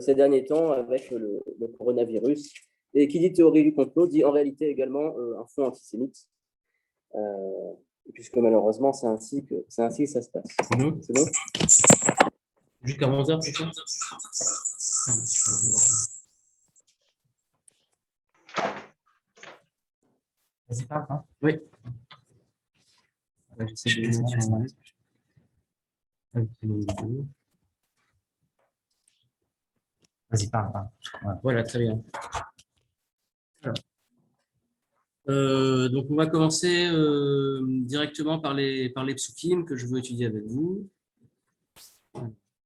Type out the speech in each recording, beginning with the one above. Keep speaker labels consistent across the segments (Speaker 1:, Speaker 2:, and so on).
Speaker 1: ces derniers temps avec le coronavirus. Et qui dit théorie du complot dit en réalité également un fond antisémite, puisque malheureusement, c'est ainsi que ça se passe.
Speaker 2: C'est bon?
Speaker 1: C'est bon?
Speaker 2: Jusqu'à 11h, c'est ça?
Speaker 3: Vas-y, parle, hein.
Speaker 2: Oui. J'essaie de le mettre sur
Speaker 3: Vas-y, parle, parle.
Speaker 2: Voilà, très bien. Donc, on va commencer directement par les psukim que je veux étudier avec vous.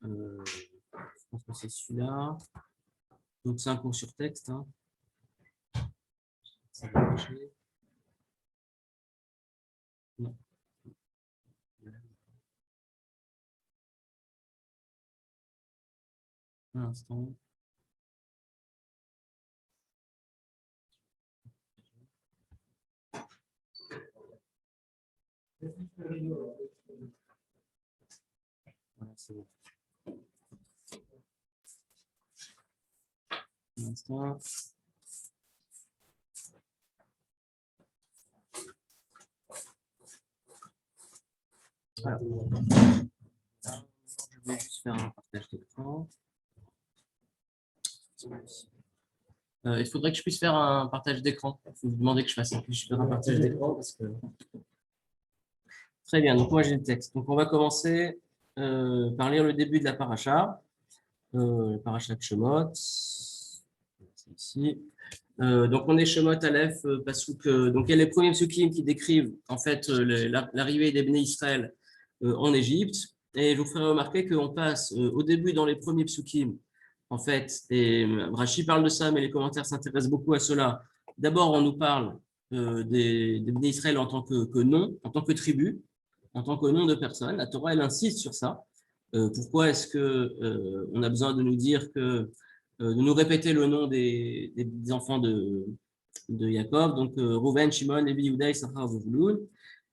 Speaker 2: Je pense que c'est celui-là. Donc, c'est un cours sur texte. Hein. Ça va marcher. Non. Un instant. Voilà, c'est bon. Un instant. Voilà. Je vais juste faire un partage d'écran. Il faudrait que je puisse faire un partage d'écran. Il faut vous demander que je fasse un partage d'écran parce que. Très bien, donc moi j'ai le texte. Donc on va commencer par lire le début de la paracha. Paracha de Shemot. C'est ici. Donc on est Shemot Aleph, Pasuk. Donc il y a les premiers psukim qui décrivent en fait l'arrivée des Bnei Israël en Égypte. Et je vous ferai remarquer qu'on passe au début dans les premiers psukim. En fait, et Rashi parle de ça, mais les commentaires s'intéressent beaucoup à cela. D'abord, on nous parle des Bnei Israël en tant que nom, en tant que tribu, en tant que nom de personne. La Torah, elle insiste sur ça. Pourquoi est-ce que on a besoin de nous dire que de nous répéter le nom des enfants de Jacob, donc Rouven, Shimon, Lévi, Yehuda, Issachar, Zevulun.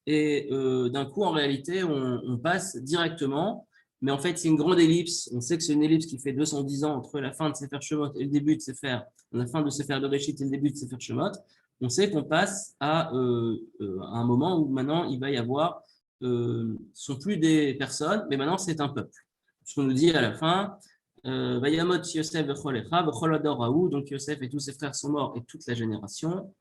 Speaker 2: Et d'un coup, en réalité, on passe directement, mais en fait, c'est une grande ellipse. On sait que c'est une ellipse qui fait 210 ans entre la fin de Sefer Shemot et le début de Sefer, la fin de Sefer de Réchit et le début de Sefer Shemot. On sait qu'on passe à un moment où maintenant, il va y avoir, ce ne sont plus des personnes, mais maintenant, c'est un peuple. Ce qu'on nous dit à la fin, Vayamot Yosef v'chol echa v'chol ador haou, donc Yosef et tous ses frères sont morts et toute la génération.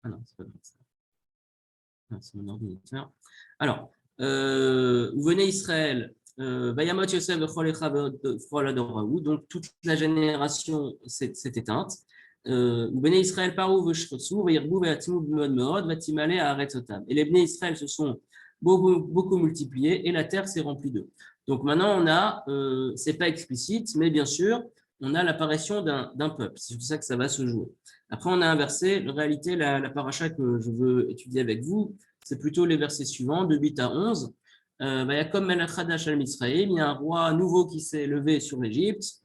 Speaker 2: Ah non, c'est pas vrai ça. Ah, c'est mon ordinateur. Alors, vous venez Israël, Vayamot Yosef v'chol echa v'chol ador haou, donc toute la génération s'est éteinte. Vous venez Israël parou v'shchotsu v'yirbu v'yatimu b'mod meod v'timale haaretz otam. Et les Bnei Israël se sont beaucoup multipliés et la terre s'est remplie d'eux. Donc maintenant, on a, c'est pas explicite, mais bien sûr, on a l'apparition d'un peuple. C'est pour ça que ça va se jouer. Après, on a inversé. En réalité, la paracha que je veux étudier avec vous, c'est plutôt les versets suivants, de 8 à 11. Vayakom melech chadash al Mitzrayim, il y a un roi nouveau qui s'est levé sur l'Égypte.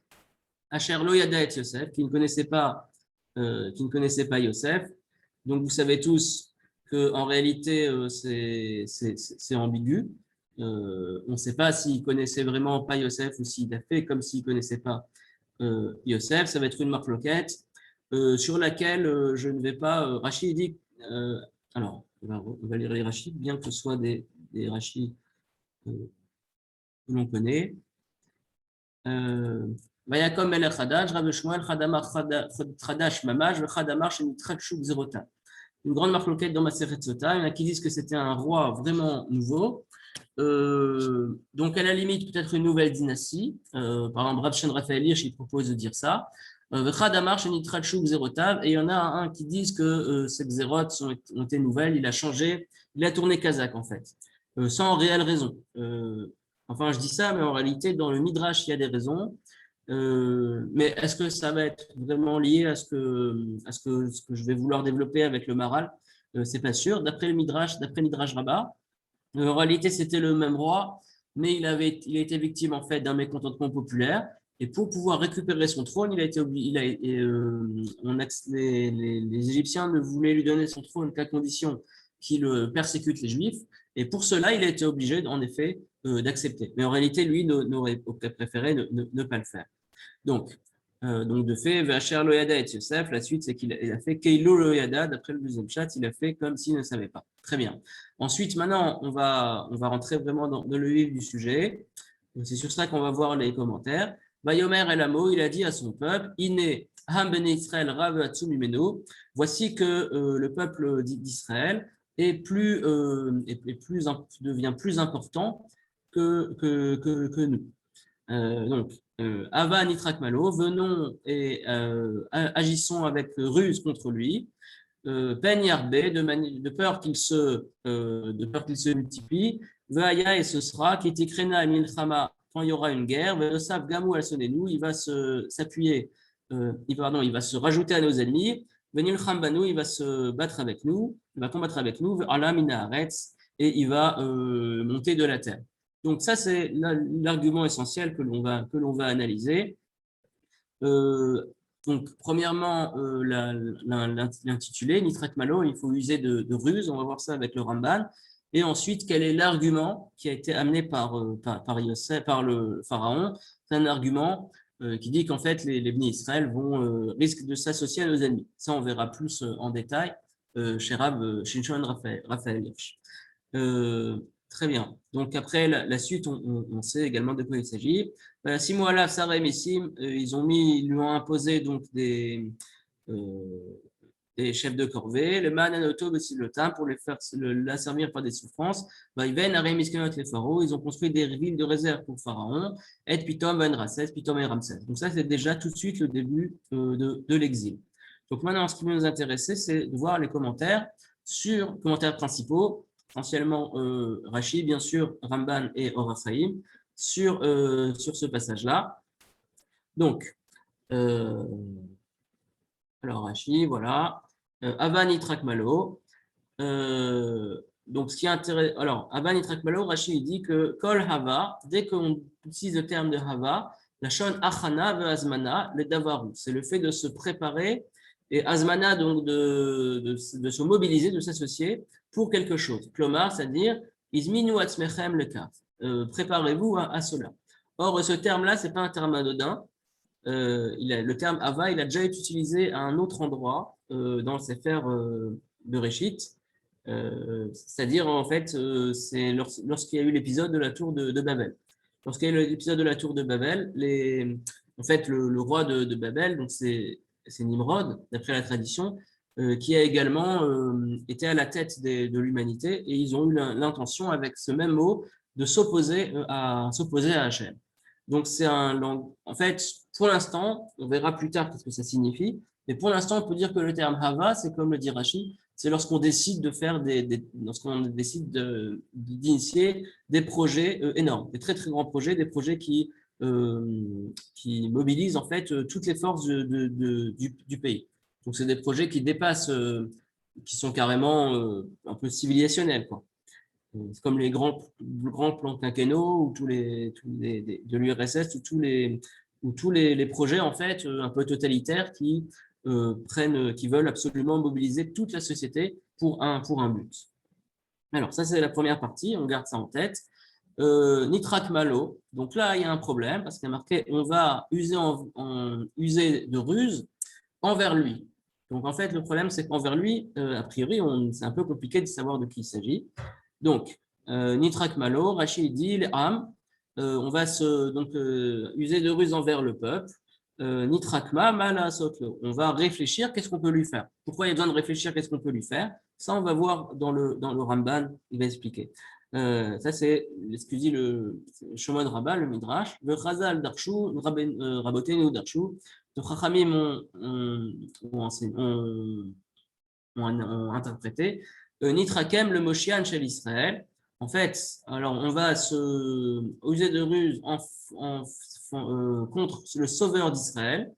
Speaker 2: Asher lo yada et Yosef, qui ne connaissait pas Yosef. Donc, vous savez tous qu'en réalité, c'est ambigu. On ne sait pas s'il connaissait vraiment pas Yosef ou s'il a fait comme s'il ne connaissait pas Yosef. Ça va être une marloquette sur laquelle je ne vais pas. Rachid dit. Alors, on va lire les Rachid, bien que ce soit des Rachid que l'on connaît. Vayakom melech chadash, Rav Shmuel chadamar chadash mamash, vechadamar shenitrakshu zerota. Une grande marloquette dans Maseret Sota. Il y en a qui disent que c'était un roi vraiment nouveau. Donc, à la limite, peut-être une nouvelle dynastie. Par exemple, Rav Shen Raphaël Hirsch, il propose de dire ça. Et il y en a un qui disent que ces xérotes ont été nouvelles. Il a changé, il a tourné kazakh, en fait, sans réelle raison. Enfin, je dis ça, mais en réalité, dans le Midrash, il y a des raisons. Mais est-ce que ça va être vraiment lié à ce que je vais vouloir développer avec le Maral? C'est pas sûr. D'après Midrash Rabbah, en réalité, c'était le même roi, mais il a été victime en fait d'un mécontentement populaire. Et pour pouvoir récupérer son trône, les Égyptiens ne voulaient lui donner son trône qu'à condition qu'il persécute les Juifs. Et pour cela, il a été obligé, en effet, d'accepter. Mais en réalité, lui n'aurait préféré ne pas le faire. Donc de fait, Vacher lo yada et Yosef, la suite, c'est qu'il a fait Keilo lo yada, d'après le deuxième chat, il a fait comme s'il ne savait pas. Très bien. Ensuite, maintenant, on va rentrer vraiment dans le vif du sujet. C'est sur ça qu'on va voir les commentaires. Vayomer El Amo, il a dit à son peuple, Iné Ham ben Israël Rav Atzum Imenu, voici que le peuple d'Israël devient plus important que nous. Donc, Ava Nitrak Malo, venons et agissons avec ruse contre lui. Pen Yarbe, de peur qu'il se multiplie. Vaya et ce sera, qui était Krena Milchama, quand il y aura une guerre. Vesav Gamou al Sonenu, il va s'appuyer, il va se rajouter à nos ennemis. Venil Khambanu, il va se battre avec nous, il va combattre avec nous. Alam Inaretz, et il va monter de la terre. Donc ça, c'est l'argument essentiel que l'on va analyser. Donc, premièrement, l'intitulé, Nitrak Malo, il faut user de ruse, on va voir ça avec le Ramban. Et ensuite, quel est l'argument qui a été amené par Yosef, par le pharaon? C'est un argument qui dit qu'en fait, les Bnei Israël risquent de s'associer à nos ennemis. Ça, on verra plus en détail chez Rav Shinshon Raphaël Hirsch. Très bien. Donc après la suite, on sait également de quoi il s'agit. Simoala, Sarah et Messim, ils lui ont imposé donc des chefs de corvée. Le Mananoto aussi le temps pour la servir par des souffrances. Ils ont construit des villes de réserve pour Pharaon. Et Pitom Ben Ramsès, Pitom et Ramsès. Donc ça, c'est déjà tout de suite le début de l'exil. Donc maintenant, ce qui va nous intéresser, c'est de voir les commentaires principaux, essentiellement Rashi, bien sûr, Ramban et Or HaChaim, sur ce passage-là. Donc, alors Rashi, voilà. Avan Yitrak Malo. Donc, ce qui est intéressant. Alors, Avan Yitrak Malo, Rashi il dit que Kol Hava, dès qu'on utilise le terme de Hava, la Shon Achana ve Azmana, le Davaru, c'est le fait de se préparer et Azmana, donc de se mobiliser, de s'associer pour quelque chose. Klomar, c'est-à-dire, Izminu Atzmechem le Kaf. Préparez-vous à cela. Or, ce terme-là, ce n'est pas un terme anodin. Le terme Hava, il a déjà été utilisé à un autre endroit dans le Sefer Bereshit. C'est-à-dire, en fait, c'est lorsqu'il y a eu l'épisode de la tour de Babel. Lorsqu'il y a eu l'épisode de la tour de Babel, en fait, le roi de Babel, donc c'est Nimrod, d'après la tradition, qui a également été à la tête de l'humanité, et ils ont eu l'intention, avec ce même mot, de s'opposer à Hachem. Donc, en fait, pour l'instant, on verra plus tard ce que ça signifie, mais pour l'instant, on peut dire que le terme Hava, c'est comme le dit Rashi, c'est lorsqu'on décide de faire lorsqu'on décide d'initier des projets énormes, des très très grands projets, des projets qui mobilisent en fait toutes les forces du pays. Donc c'est des projets qui dépassent, qui sont carrément un peu civilisationnels, quoi. C'est comme les grands plans quinquennaux ou tous les de l'URSS ou tous les projets en fait un peu totalitaires qui veulent absolument mobiliser toute la société pour un but. Alors ça c'est la première partie, on garde ça en tête. Nitrak Malo, donc là il y a un problème parce qu'il y a marqué on va user de ruse envers lui. Donc en fait le problème c'est qu'envers lui, a priori c'est un peu compliqué de savoir de qui il s'agit. Donc Nitrak Malo, Rachid dit les âmes, on va user de ruse envers le peuple. Nitrakma Mala Sotlo, on va réfléchir qu'est-ce qu'on peut lui faire. Pourquoi il y a besoin de réfléchir qu'est-ce qu'on peut lui faire? Ça on va voir dans le Ramban, il va expliquer. Ça, c'est ce que dit le Shomon Rabbah, le Midrash. Le Chazal Darshu, Rabotenu Darshu, le Chachamim ont interprété Nitrakem, le Moshiach chez l'Israël. En fait, alors on va user de ruse contre le sauveur d'Israël.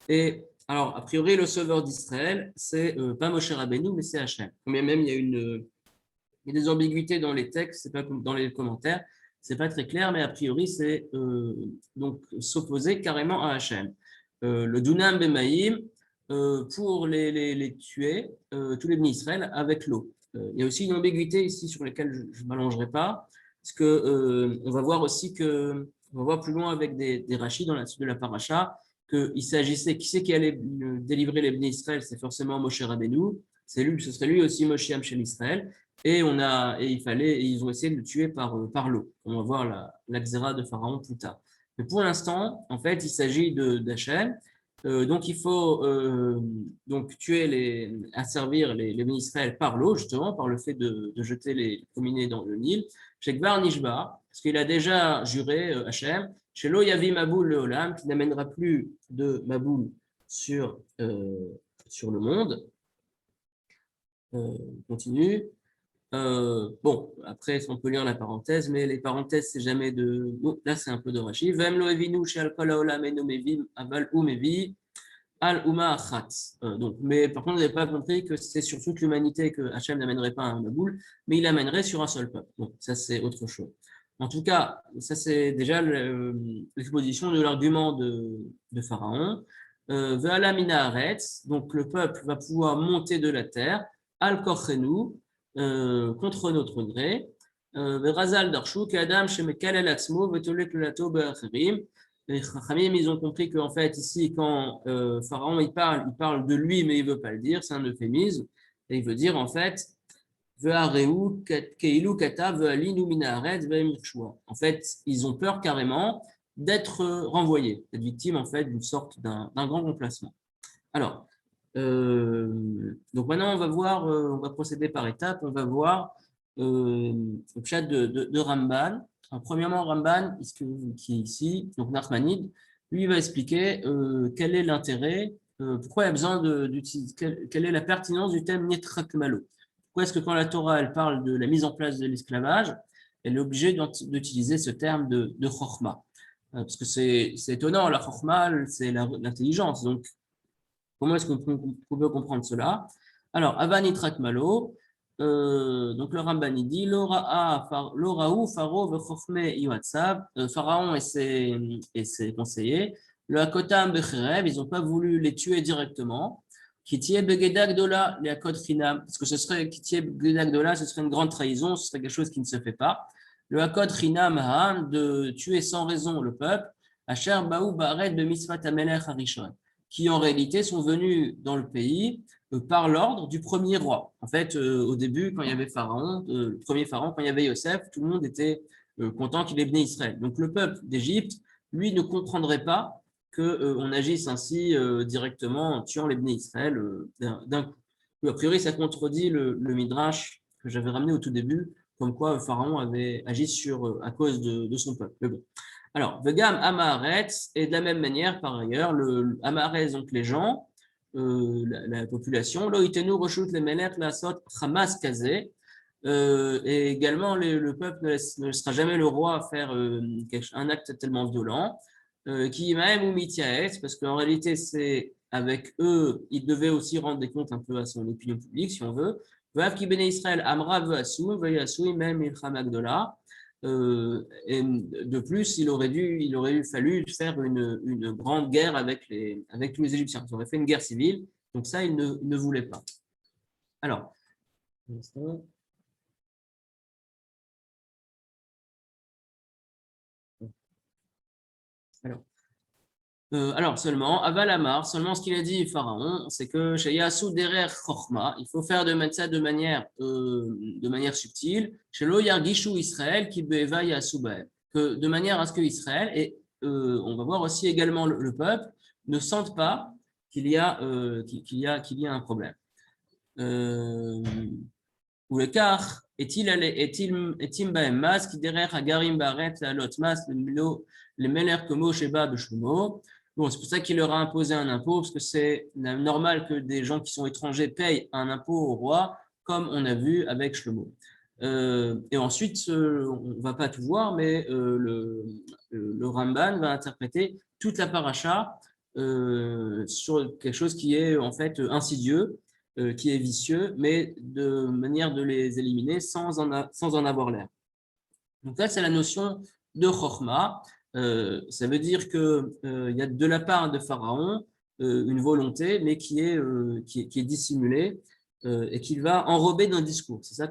Speaker 2: Et alors, a priori, le sauveur d'Israël, c'est pas Moshe Rabbeinu, mais c'est Hachem. Mais même, il y a des ambiguïtés dans les textes, c'est pas comme dans les commentaires, c'est pas très clair, mais a priori, c'est donc s'opposer carrément à Hachem. Le Dunam Bemaïm, pour les tuer, tous les Bnei Israël, avec l'eau. il y a aussi une ambiguïté ici sur laquelle je ne m'allongerai pas, parce que on va voir aussi que, on va voir plus loin avec des rachis dans la suite de la paracha, qu'il s'agissait, qui c'est qui allait délivrer les Bnei Israël, c'est forcément Moshe Rabbeinu, ce serait lui aussi Moshe Amshel Israël, et ils ont essayé de le tuer par l'eau. On va voir la xéra de Pharaon plus tard. Mais pour l'instant, en fait, il s'agit d'Hachem. Donc, il faut donc asservir les Bnei Israël par l'eau, justement, par le fait de jeter les prominés dans le Nil. Chez Gbar Nishba, parce qu'il a déjà juré, Hachem, chez Lo Yavi Maboul le Olam, qui n'amènera plus de Maboul sur le monde. Continue. Bon, après, on peut lire la parenthèse, mais les parenthèses, c'est jamais de. Bon, là, c'est un peu de Rashi. Vem lo evinu shel kol haolam eno mevim aval hu mevi al uma achat. Donc, mais par contre, vous n'avez pas compris que c'est sur toute l'humanité que Hachem n'amènerait pas un Maboul, mais il l'amènerait sur un seul peuple. Bon, ça, c'est autre chose. En tout cas, ça, c'est déjà l'exposition de l'argument de Pharaon. Ve'ala mina haaretz, donc le peuple va pouvoir monter de la terre, al korchenu, contre notre gré. Razal Darshu, Kadam, Shemekal El Atzmo, Vetolek Lulato Be'achirim. Les Chachamim, ils ont compris qu'en fait, ici, quand Pharaon il parle de lui, mais il ne veut pas le dire, c'est un euphémisme. Et il veut dire, en fait, Ve'areu, Keilu Kata, Ve'alinu Minaret, Ve'emirshua. En fait, ils ont peur carrément d'être renvoyés, d'être victimes, en fait, d'une sorte d'un grand remplacement. Alors, donc maintenant, on va procéder par étapes. On va voir le chat de Ramban. Alors, premièrement, Ramban, qui est ici, donc Nachmanide, lui il va expliquer quel est l'intérêt, pourquoi il y a besoin d'utiliser, quelle est la pertinence du thème Nitrak Malo. Pourquoi est-ce que quand la Torah elle parle de la mise en place de l'esclavage, elle est obligée d'utiliser ce terme de Chochma, parce que c'est étonnant, la Chochma, c'est l'intelligence, donc comment est-ce qu'on peut comprendre cela? Alors, Avanitrak Malo, donc le Ramban il dit L'Oraou, Pharaon, Vechofme, Iwatsab, Pharaon et ses conseillers, le Hakotam, Becherev, ils n'ont pas voulu les tuer directement. Kitié Begedag Dola, les Hakot Chinam, parce que ce serait Kitié Begedag Dola, ce serait une grande trahison, ce serait quelque chose qui ne se fait pas. Le Hakot Chinam, de tuer sans raison le peuple, Asher Baou Baret de Misvat Amelech Harishon, qui en réalité sont venus dans le pays par l'ordre du premier roi. En fait, au début, quand il y avait Pharaon, le premier Pharaon, quand il y avait Yosef, tout le monde était content qu'il ait Bnei Israël. Donc le peuple d'Égypte, lui, ne comprendrait pas qu'on agisse ainsi directement en tuant les Bnei Israël d'un coup. A priori, ça contredit le Midrash que j'avais ramené au tout début, comme quoi Pharaon avait agi à cause de son peuple. Mais bon. Alors, Vegam Amaretz, et de la même manière, par ailleurs, le Amaretz, donc les gens, la population, Loïtenu Roshut les Melech la Sot Hamas Kazé, et également le peuple ne laissera jamais le roi faire un acte tellement violent, qui même ou Mitiaès, parce qu'en réalité, c'est avec eux, il devait aussi rendre des comptes un peu à son opinion publique, si on veut. Vav ki Bnei Israël Amra Ve'asu, Ve'asu, même Ilcham Agdola. Et de plus, il aurait fallu faire une grande guerre avec tous les Égyptiens. Ils auraient fait une guerre civile, donc ça, ils ne voulaient pas. Alors, alors seulement, Avalamar, seulement ce qu'il a dit Pharaon, c'est que chez Yassou Derer Chochma, il faut faire ça de manière subtile, chez Lo Yargishu Israël qui beva Yassou Baem, que de manière à ce que Israël, et on va voir aussi également le peuple, ne sentent pas qu'il y a un problème. Ou le car est-il Baem Mas qui Derer Hagarim Baret la Lot Mas les Meler Komo Sheba Beshumo. Bon, c'est pour ça qu'il leur a imposé un impôt, parce que c'est normal que des gens qui sont étrangers payent un impôt au roi, comme on a vu avec Shlomo. Et ensuite, on ne va pas tout voir, mais le Ramban va interpréter toute la paracha sur quelque chose qui est en fait insidieux, qui est vicieux, mais de manière de les éliminer sans en avoir l'air. Donc là, c'est la notion de Chochma. Ça veut dire qu'il y a de la part de Pharaon une volonté, mais qui est dissimulée et qu'il va enrober d'un discours. C'est ça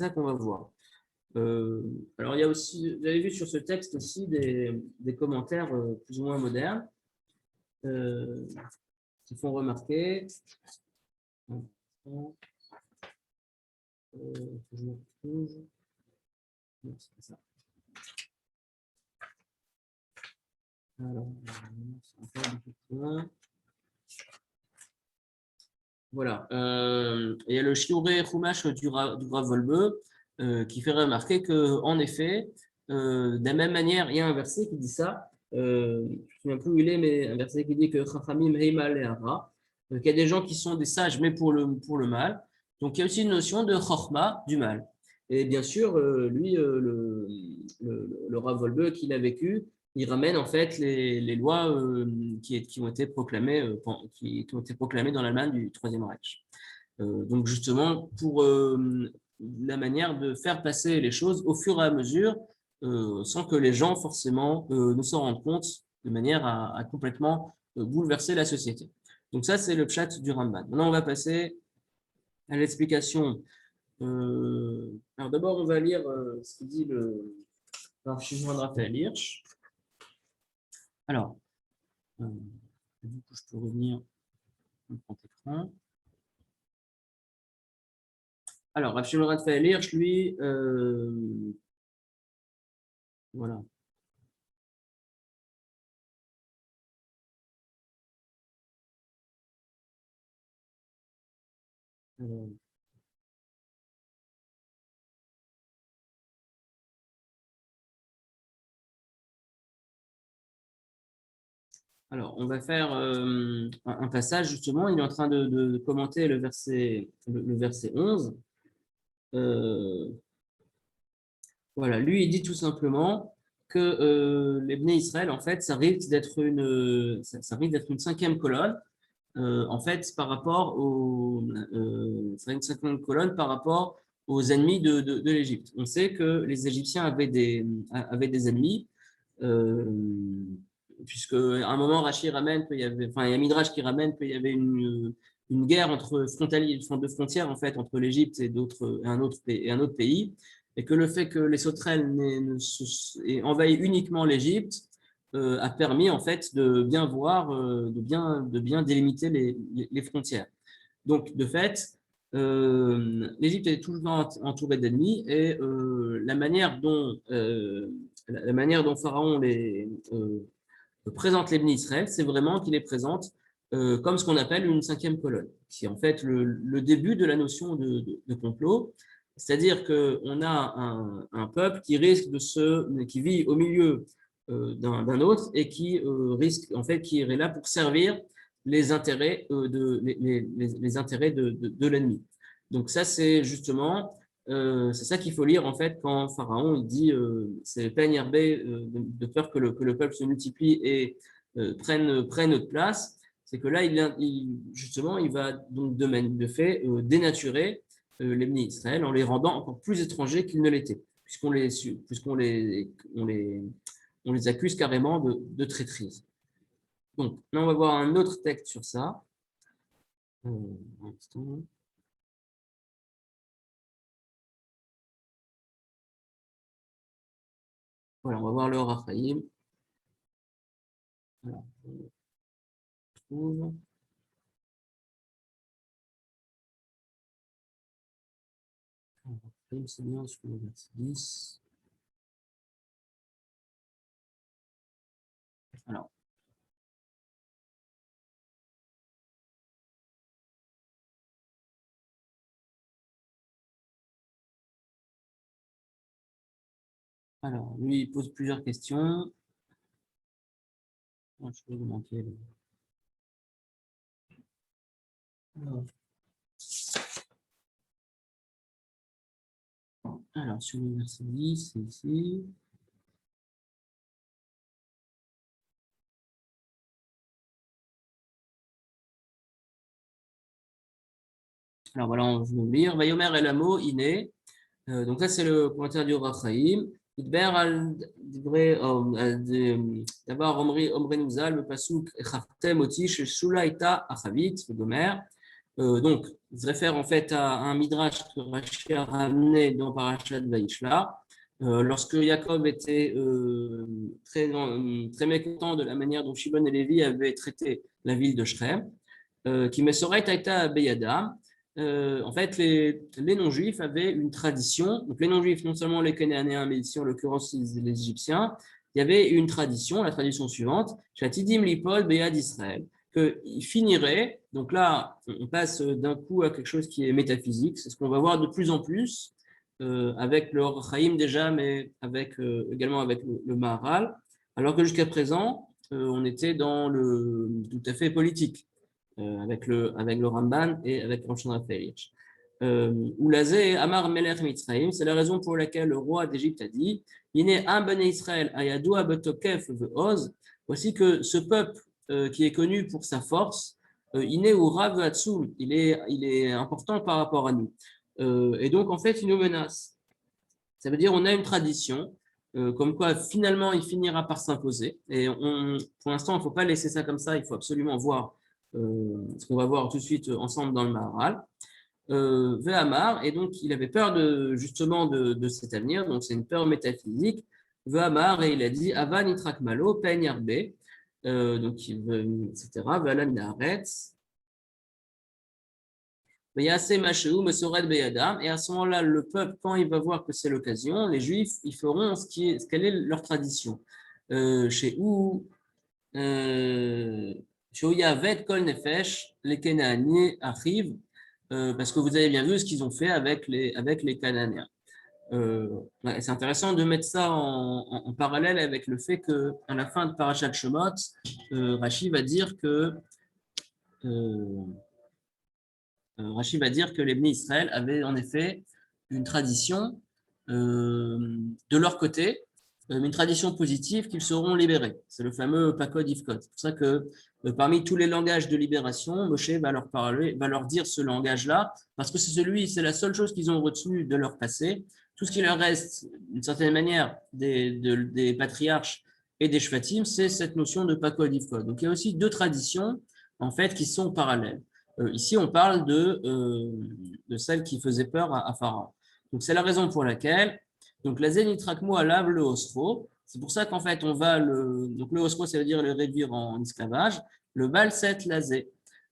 Speaker 2: qu'on va voir. Alors, il y a aussi, vous avez vu sur ce texte aussi des commentaires plus ou moins modernes qui font remarquer. Je me retrouve. Non, c'est pas ça. Alors, voilà. Il y a le Shiuré Chumash du Rav Wolbe qui fait remarquer qu'en effet, de la même manière, il y a un verset qui dit ça. Je ne me souviens plus où il est, mais un verset qui dit que Chachamim Heima Le'ara, qu'il y a des gens qui sont des sages, mais pour le mal. Donc, il y a aussi une notion de Chochma, du mal. Et bien sûr, lui, le Rav Wolbe qu'il a vécu, il ramène en fait les lois qui ont été proclamées dans l'Allemagne du Troisième Reich. Donc justement, pour la manière de faire passer les choses au fur et à mesure, sans que les gens forcément ne s'en rendent compte, de manière à complètement bouleverser la société. Donc ça, c'est le pshat du Ramban. Maintenant, on va passer à l'explication. Alors d'abord, on va lire ce que dit le Rav Shimon Raphaël Hirsch. Alors, du coup, je peux revenir au grand écran. Alors, Rav Shimon Raphaël Hirsch, lui, voilà. Alors, on va faire un passage, justement. Il est en train de commenter le verset 11. Voilà, lui, il dit tout simplement que les Bnei Israël, en fait, ça risque d'être une cinquième colonne, en fait, par rapport ça une cinquième colonne par rapport aux ennemis de l'Égypte. On sait que les Égyptiens avaient des ennemis, puisque à un moment, Rachi ramène qu'il y avait, enfin, il y a Midrash qui ramène qu'il y avait une guerre de frontières en fait entre l'Égypte et un autre pays, et que le fait que les sauterelles aient envahi uniquement l'Égypte a permis en fait de bien voir, de bien délimiter les frontières. Donc de fait, l'Égypte est toujours entourée d'ennemis et la manière dont Pharaon présente les Bnei Israël, c'est vraiment qu'il les présente comme ce qu'on appelle une cinquième colonne, qui est en fait le début de la notion de complot. C'est-à-dire qu'on a un peuple qui qui vit au milieu d'un autre et qui risque, en fait, qui est là pour servir les intérêts les intérêts de l'ennemi. Donc ça, c'est justement c'est ça qu'il faut lire en fait quand Pharaon il dit c'est peine herbée de peur que le peuple se multiplie et prenne notre place. C'est que là, justement, il va donc de fait dénaturer les Bnei Israël en les rendant encore plus étrangers qu'ils ne l'étaient, puisqu'on les accuse carrément de traîtrise. Donc, là, on va voir un autre texte sur ça. Un instant. Voilà, on va voir le Or HaChaim. Alors, on trouve. C'est bien sur le verset 10. Alors. Alors, lui, il pose plusieurs questions. Je vais vous manquer. Alors, sur le verset 10, c'est ici. Alors, voilà, on va lire. Vayomer el amo iné. Donc, là, c'est le commentaire du Or HaChaim. D'abord, Omri Nouzal, le Pasuk, Echartem Oti, Shula Ita Achavit, le Gomer. Donc, il se réfère en fait à un midrash que Rashi a ramené dans Parashat Vaïshla. Lorsque Jacob était très mécontent de la manière dont Shimon et Lévi avaient traité la ville de Shrem, qui Mesoret Aïta Beyada, en fait, les non-juifs avaient une tradition. Donc, les non-juifs, non seulement les Cananéens, mais ici en l'occurrence les Égyptiens, il y avait une tradition, la tradition suivante, Shatidim Lipol Beyad Israël, qu'ils finiraient. Donc là, on passe d'un coup à quelque chose qui est métaphysique. C'est ce qu'on va voir de plus en plus avec le Or Chaim déjà, mais également avec le Maharal. Alors que jusqu'à présent, on était dans le tout à fait politique avec le Ramban et avec Rav Shimon Raphaël Hirsch. Oulazé Amar Melech Mitzrayim, c'est la raison pour laquelle le roi d'Égypte a dit Yine Am Ben Israël Ayadoua Betokef Ve'oz, voici que ce peuple qui est connu pour sa force, Iné ou Rav Hatsum, il est important par rapport à nous. Et donc, en fait, il nous menace. Ça veut dire on a une tradition, comme quoi finalement il finira par s'imposer. Et pour l'instant, il ne faut pas laisser ça comme ça, il faut absolument voir ce qu'on va voir tout de suite ensemble dans le Maharal. Vehamar, et donc il avait peur justement de cet avenir, donc c'est une peur métaphysique. Vehamar, et il a dit Ava nitrak malo, pen yarbe, donc il veut, etc. Ve'alan naaretz. Et à ce moment-là, le peuple, quand il va voir que c'est l'occasion, les Juifs, ils feront quelle est leur tradition. Chez où Yavet Kol Nefesh, les Canaaniens arrivent, parce que vous avez bien vu ce qu'ils ont fait avec les Cananéens. C'est intéressant de mettre ça en parallèle avec le fait qu'à la fin de Parashat Shemot, Rashi va dire que Rashi va dire que les Bnei Israël avaient en effet une tradition de leur côté, une tradition positive qu'ils seront libérés. C'est le fameux Pakod Ifkot. C'est pour ça que parmi tous les langages de libération, Moshe va leur parler, va leur dire ce langage-là, parce que c'est la seule chose qu'ils ont retenue de leur passé. Tout ce qui leur reste, d'une certaine manière, des patriarches et des shvatim, c'est cette notion de Pakod Ifkot. Donc il y a aussi deux traditions en fait qui sont parallèles. Ici, on parle de celle qui faisait peur à Pharaon. Donc, c'est la raison pour laquelle, donc, la zénitrakmo alave le osro. C'est pour ça qu'en fait, donc, le osro, ça veut dire le réduire en esclavage. Le balset lazé.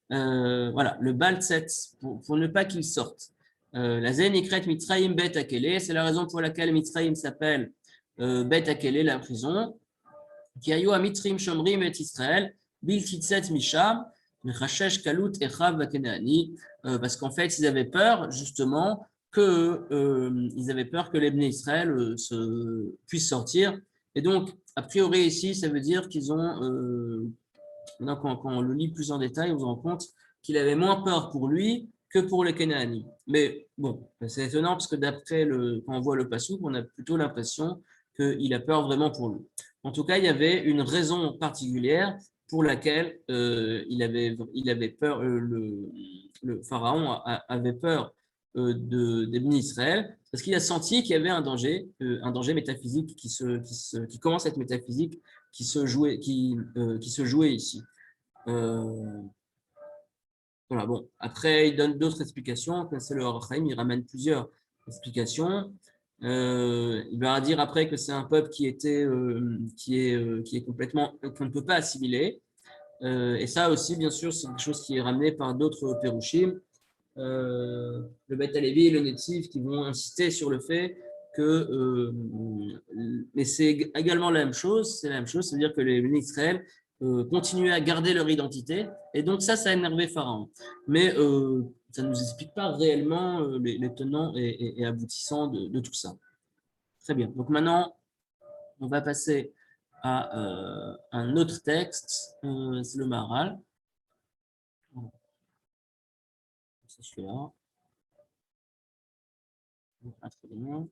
Speaker 2: Voilà, le balset, pour ne pas qu'il sorte. La zénikret mitraim bet akele. C'est la raison pour laquelle mitraim s'appelle bet akele, la prison. Qui ayo a mitrim shomrim et Israël. Biltitzet misham. Parce qu'en fait, ils avaient peur justement ils avaient peur que les Bnei Israël puissent sortir. Et donc, a priori ici, ça veut dire qu'ils ont, quand on le lit plus en détail, on se rend compte qu'il avait moins peur pour lui que pour les Canaanites. Mais bon, c'est étonnant parce que quand on voit le passouk, on a plutôt l'impression qu'il a peur vraiment pour lui. En tout cas, il y avait une raison particulière pour laquelle il avait peur, le pharaon avait peur des Bnei Israël, parce qu'il a senti qu'il y avait un danger métaphysique qui commence à être métaphysique, qui se jouait ici. Voilà, bon. Après, il donne d'autres explications. C'est le Or Chaim, il ramène plusieurs explications. Il va dire après que c'est un peuple qui est complètement, qu'on ne peut pas assimiler. Et ça aussi, bien sûr, c'est quelque chose qui est ramené par d'autres Pérouchim, le Beth Alevi et le Netziv, qui vont insister sur le fait que, mais c'est également la même chose, c'est-à-dire que les Bnei Israël continuaient à garder leur identité, et donc ça a énervé Pharaon. Mais ça ne nous explique pas réellement les tenants et aboutissants de tout ça. Très bien. Donc maintenant, on va passer à un autre texte, c'est le Maharal. C'est celui-là. Ah, très bien.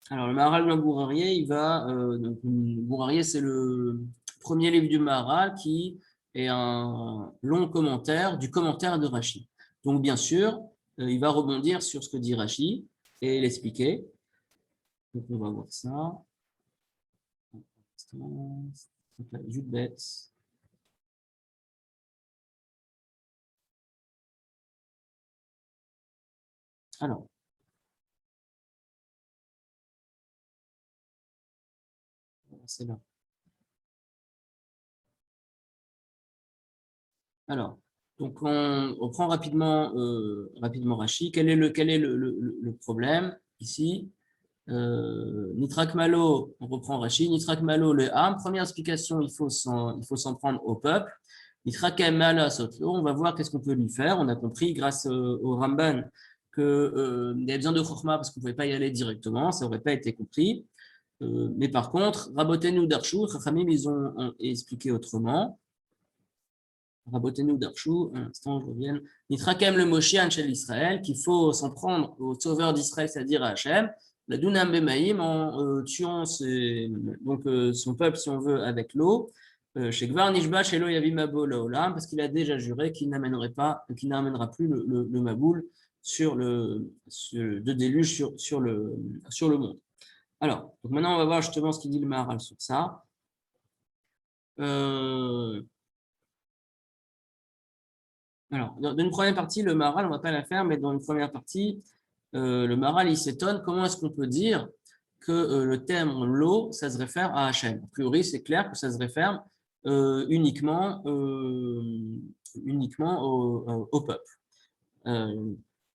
Speaker 2: Alors, le Maharal de Bourarier, donc, Bourarier, c'est le premier livre du Maharal qui est un long commentaire du commentaire de Rashi. Donc, bien sûr, il va rebondir sur ce que dit Rashi et l'expliquer. Donc, on va voir ça. Judbet. Alors, c'est là. Alors, donc on prend rapidement Rashi. Quel est le problème ici? Nitrak Malo, on reprend Rashi. Nitrak Malo, le Ham. Première explication, il faut s'en prendre au peuple. Nitrak Mala Sotlo, on va voir qu'est-ce qu'on peut lui faire. On a compris grâce au Ramban qu'il y avait besoin de Chokhma parce qu'on ne pouvait pas y aller directement, ça n'aurait pas été compris. Mais par contre, Rabotenu Darshu, Chachamim, ils ont expliqué autrement. Rabotenu Darshu, un instant, je reviens. Nitrakem le Moshiach chez l'Israël, qu'il faut s'en prendre au sauveur d'Israël, c'est-à-dire à Hachem, la Dunam Bemaïm, en tuant son peuple, si on veut, avec l'eau, chez Gvar Nishba, chez Lo Yavim Mabo Laolam, parce qu'il a déjà juré qu'il n'amènera plus le Maboul de déluge sur le monde. Alors, donc maintenant, on va voir justement ce qu'il dit le Maharal sur ça. Alors, dans une première partie, le Maharal, on ne va pas la faire, mais dans une première partie, le Maharal, il s'étonne. Comment est-ce qu'on peut dire que le terme l'eau, ça se réfère à Hachem? A priori, c'est clair que ça se réfère uniquement au peuple.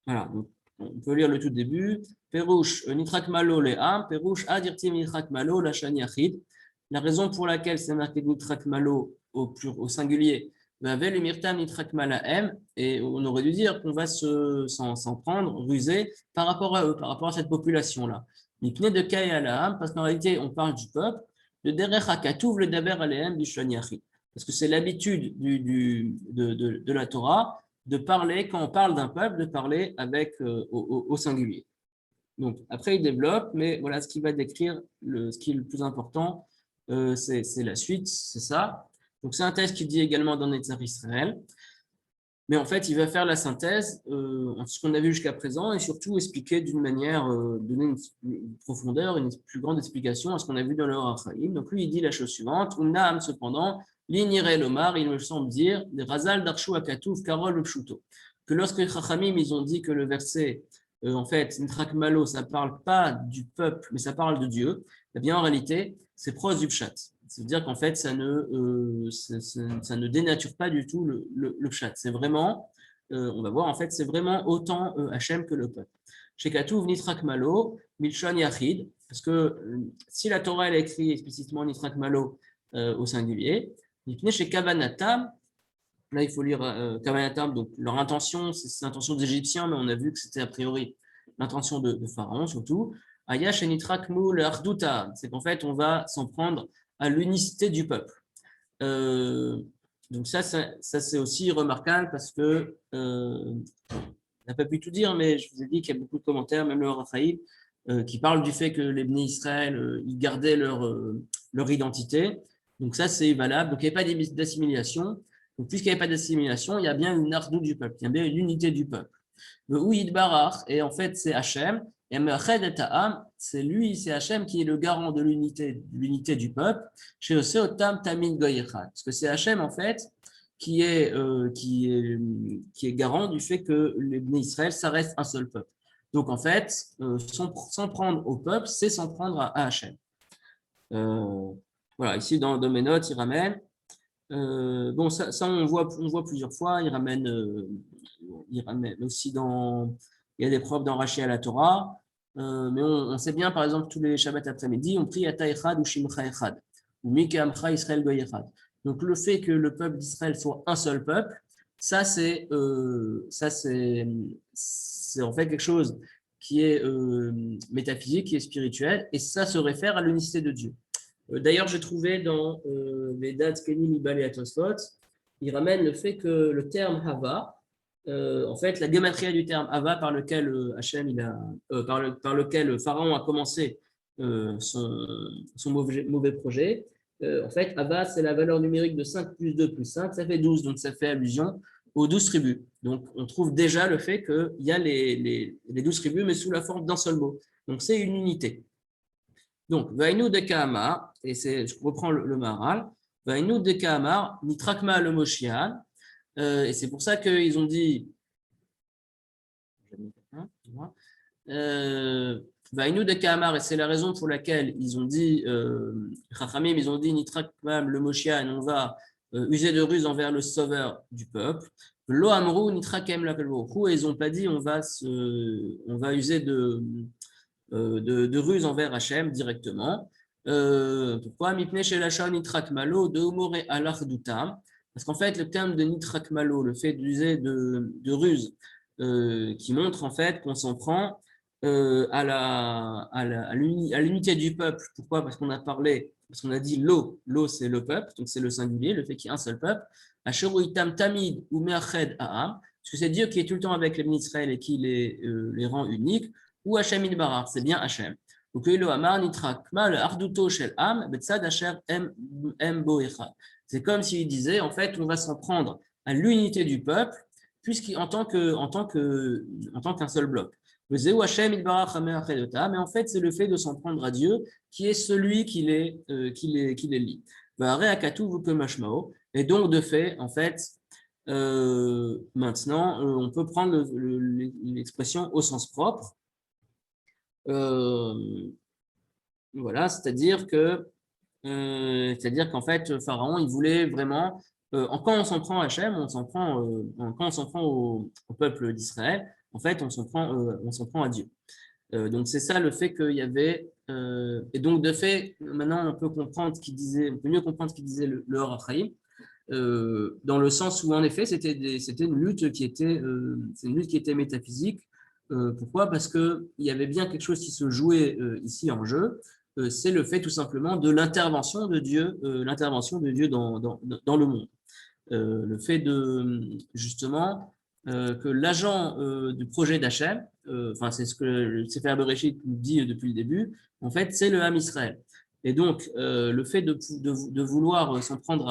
Speaker 2: Voilà, donc, on peut lire le tout début. Perouche, Nitrak Malo le Ham, Perouche Adirtim Nitrak Malo, la Shani Yachid. La raison pour laquelle c'est marqué Nitrak Malo au singulier, le Mirtam Nitrak Malahem, et on aurait dû dire qu'on va s'en prendre, ruser par rapport à eux, par rapport à cette population-là. Mipne de Kay Alaham, parce qu'en réalité, on parle du peuple, de Derech HaKatuv, le Daber Alehem du Shani Yachid. Parce que c'est l'habitude de la Torah de parler, quand on parle d'un peuple, de parler avec au singulier. Donc, après, il développe, mais voilà ce qu'il va décrire, ce qui est le plus important, c'est la suite, c'est ça. Donc, c'est un texte qui dit également dans Netzar Israël, mais en fait, il va faire la synthèse entre ce qu'on a vu jusqu'à présent et surtout expliquer d'une manière, donner une profondeur, une plus grande explication à ce qu'on a vu dans le Rachaïm. Donc, lui, il dit la chose suivante, Unam, cependant, L'Iniré Lomar, il me semble dire, des Razal Darshu Akatouf Karol le Pshuto, que lorsque les Chachamim, ils ont dit que le verset, en fait, Nitrak Malo, ça ne parle pas du peuple, mais ça parle de Dieu, eh bien, en réalité, c'est proche du Pshat. C'est-à-dire qu'en fait, ça ne dénature pas du tout le Pshat. C'est vraiment, on va voir, en fait, c'est vraiment autant Hachem que le peuple. Chez Katouv, Nitrak Malo, Milchon Yachid, parce que si la Torah, elle a écrit explicitement Nitrak Malo au singulier, chez Kavanatam, là il faut lire Kavanatam, donc leur intention, c'est l'intention des Égyptiens, mais on a vu que c'était a priori l'intention de Pharaon surtout. Ayash et Nitrak Moul Arduta, c'est qu'en fait on va s'en prendre à l'unicité du peuple. Donc ça c'est aussi remarquable parce que on n'a pas pu tout dire, mais je vous ai dit qu'il y a beaucoup de commentaires, même le Raphaïl, qui parlent du fait que les Bnei Israël ils gardaient leur identité. Donc ça, c'est valable. Donc, il n'y avait pas d'assimilation. Donc, puisqu'il n'y avait pas d'assimilation, il y a bien une ardou du peuple, il y a bien une unité du peuple. Le Ouïd Barach, et en fait, c'est Hachem. Et Meched et Ta'am, c'est lui, c'est Hachem qui est le garant de l'unité du peuple. Chez Oseotam Tamin Goyechad. Parce que c'est Hachem, en fait, qui est garant du fait que les Bnei Israël, ça reste un seul peuple. Donc, en fait, s'en prendre au peuple, c'est s'en prendre à Hachem. Voilà, ici dans mes notes, il ramène. Bon, ça on voit plusieurs fois. Il ramène aussi il y a des preuves dans Rashi à la Torah. Mais on sait bien, par exemple, tous les Shabbats après-midi, on prie Ata Echad ou Shimcha Echad, ou Mika Amcha Israël Goy Echad. Donc le fait que le peuple d'Israël soit un seul peuple, ça c'est en fait quelque chose qui est métaphysique, qui est spirituel, et ça se réfère à l'unicité de Dieu. D'ailleurs, j'ai trouvé dans les dates Kenim, Ibal et Atosfot, il ramène le fait que le terme Hava, en fait, la gématria du terme Hava par lequel par lequel Pharaon a commencé son mauvais projet, en fait, Hava, c'est la valeur numérique de 5 plus 2 plus 5, ça fait 12, donc ça fait allusion aux 12 tribus. Donc, on trouve déjà le fait qu'il y a les 12 tribus, mais sous la forme d'un seul mot. Donc, c'est une unité. Donc, Vainu de Kahamar, et je reprends le Maharal, Vainu de Kahamar, Nitrakma le Moshiach, et c'est pour ça qu'ils ont dit, Vaïnou de Kamar, et c'est la raison pour laquelle ils ont dit, Chachamim, ils ont dit, Nitrak Mam, le Moshiach, on va user de ruse envers le sauveur du peuple. Lo Amrou, Nitrakem la Pelvohu, et ils n'ont pas dit, on va user de ruse envers Hachem directement. Pourquoi Mipne chez Lachon Nitrak Malo, de Humore Alardutam. Parce qu'en fait, le terme de Nitrak Malo, le fait d'user de ruse, qui montre en fait qu'on s'en prend à l'unité du peuple. Pourquoi? Parce qu'on a dit l'eau c'est le peuple, donc c'est le singulier, le fait qu'il y ait un seul peuple. Asheruitam tamid ou meached aham, parce que c'est Dieu qui est tout le temps avec les bénis d'Israël et qui les rend uniques, ou Hachem idbarar, c'est bien Hachem. Donc Elo amar nitrakma le arduto shel am betzad asher em boecha. C'est comme s'il disait en fait on va s'en prendre à l'unité du peuple puisqu'en tant qu'un seul bloc. Mais en fait, c'est le fait de s'en prendre à Dieu qui est celui qui les lie. Et donc, de fait, en fait, maintenant, on peut prendre l'expression au sens propre. Voilà, c'est-à-dire qu'en fait, Pharaon, il voulait vraiment, quand on s'en prend à Hachem, quand on s'en prend au peuple d'Israël, en fait, on s'en prend à Dieu. Donc, c'est ça le fait qu'il y avait. Et donc, de fait, maintenant, on peut mieux comprendre ce qu'il disait le Or Achaïm, dans le sens où, en effet, c'était une lutte qui était métaphysique. Pourquoi? Parce qu'il y avait bien quelque chose qui se jouait ici en jeu. C'est le fait tout simplement de l'intervention de Dieu, dans le monde. Le fait de justement que l'agent du projet d'Hachem, c'est ce que le Sefer Bereshit nous dit depuis le début, en fait, c'est le Ham Israël. Et donc, le fait de vouloir s'en prendre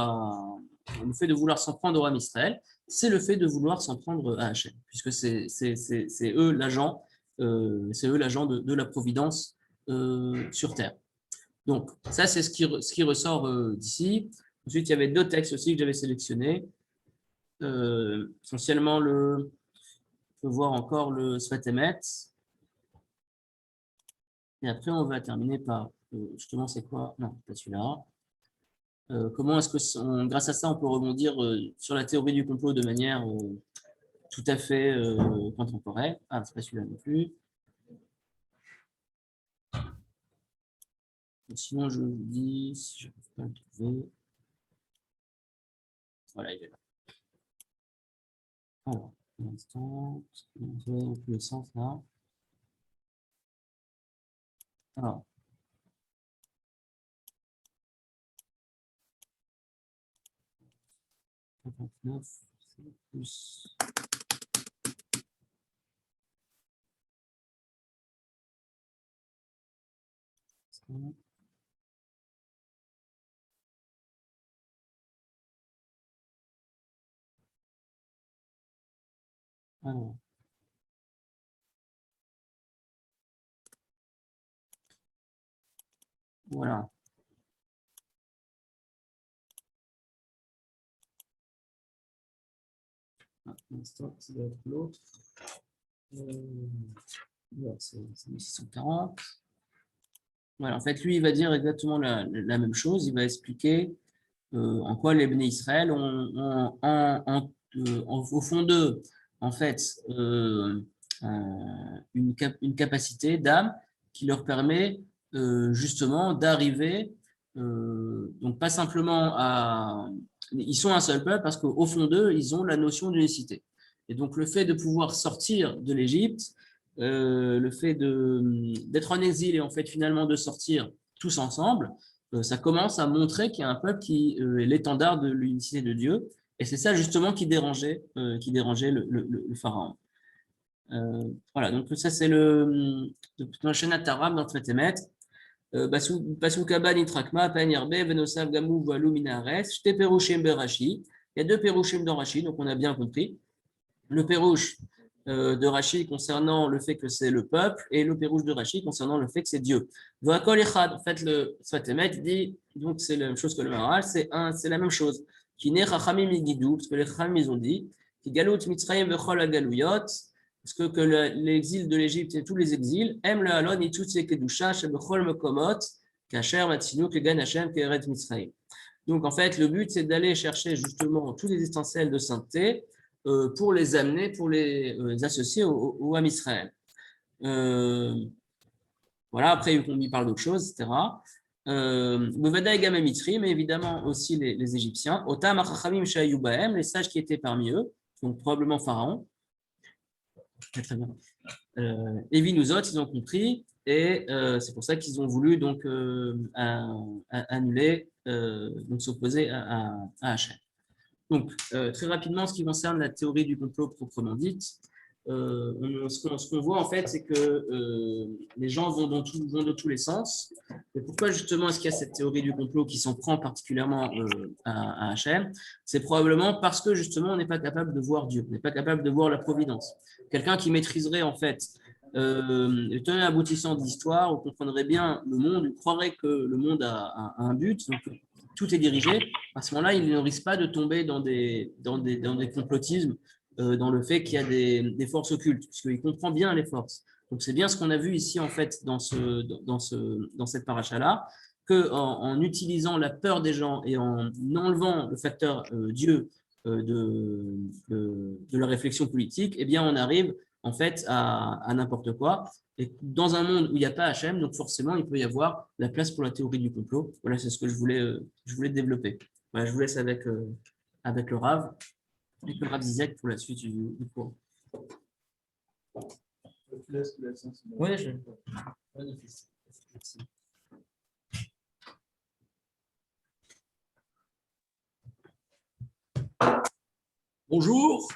Speaker 2: au Ham Israël, c'est le fait de vouloir s'en prendre à Hachem, puisque c'est eux l'agent, de la providence sur terre. Donc, ça, c'est ce qui ressort d'ici. Ensuite, il y avait deux textes aussi que j'avais sélectionnés. Essentiellement, on peut voir encore le Sfat Emet. Et après, on va terminer par, justement, c'est quoi? Non, pas celui-là. Comment est-ce que, grâce à ça, on peut rebondir sur la théorie du complot de manière tout à fait contemporaine. Ah, c'est pas celui-là non plus. Et sinon, je vous dis, si je ne peux pas le trouver. Voilà, il est là. Alors, un instant, on va dans tous les sens là. Alors. C'est plus. Alors. Voilà. Un instant, ça doit être l'autre. C'est 1640. Voilà, en fait, lui, il va dire exactement la même chose. Il va expliquer en quoi les bénis Israël ont au fond d'eux, en fait, une capacité d'âme qui leur permet justement d'arriver, donc pas simplement ils sont un seul peuple parce qu'au fond d'eux, ils ont la notion d'unicité. Et donc, le fait de pouvoir sortir de l'Égypte, le fait d'être en exil et en fait finalement de sortir tous ensemble, ça commence à montrer qu'il y a un peuple qui est l'étendard de l'unicité de Dieu. Et c'est ça justement qui dérangeait le pharaon. Voilà, donc ça c'est dans la chaîne Ataram, dans le traité maître. Pasukaba nitrakma, penirbe, venosav gamu voilu minares, shte perushim berashi. Il y a deux perushim dans Rashi, donc on a bien compris. Le perush de Rashi concernant le fait que c'est le peuple et le perush de Rashi concernant le fait que c'est Dieu. V'akol echad, en fait, le Sfat Emet dit, donc c'est la même chose que le Maharal, c'est la même chose. Qui n'est chachamim igidou, parce que les chachamim ils ont dit, qui galout mitzrayim vechol agaluyot, Parce que l'exil de l'Égypte et tous les exils aiment le halon et toutes ces kedusha, shebechol mekomot, kacher, matzinu, kegan Hashem, keret Mitzrayim. Donc, en fait, le but, c'est d'aller chercher justement tous les essentiels de sainteté pour les amener, pour les associer au Ham Israël. Voilà, après, on y parle d'autres choses, etc. Bevada et Gamamitri, mais évidemment aussi les Égyptiens. Otam achachamim shayu bahem, les sages qui étaient parmi eux, donc probablement Pharaon. Très bien. Evinuzot, ils ont compris, et c'est pour ça qu'ils ont voulu donc annuler, donc s'opposer à Hachem. Donc, très rapidement, ce qui concerne la théorie du complot proprement dite, ce qu'on voit en fait, c'est que les gens vont de tous les sens. Et pourquoi justement est-ce qu'il y a cette théorie du complot qui s'en prend particulièrement à Hachem? C'est probablement parce que justement on n'est pas capable de voir Dieu, on n'est pas capable de voir la providence. Quelqu'un qui maîtriserait en fait le tenant et aboutissant de l'histoire, on comprendrait bien le monde, il croirait que le monde a un but, donc tout est dirigé. À ce moment-là, il ne risque pas de tomber dans des complotismes, dans le fait qu'il y a des forces occultes, puisqu'il comprend bien les forces. Donc, c'est bien ce qu'on a vu ici, en fait, dans cette paracha-là, qu'en utilisant la peur des gens et en enlevant le facteur Dieu de la réflexion politique, eh bien, on arrive, en fait, à n'importe quoi. Et dans un monde où il n'y a pas Hachem, donc forcément, il peut y avoir la place pour la théorie du complot. Voilà, c'est ce que je voulais développer. Voilà, je vous laisse avec le Rav. Avec le Rav Zizek pour la suite du cours. Oui, Bonjour.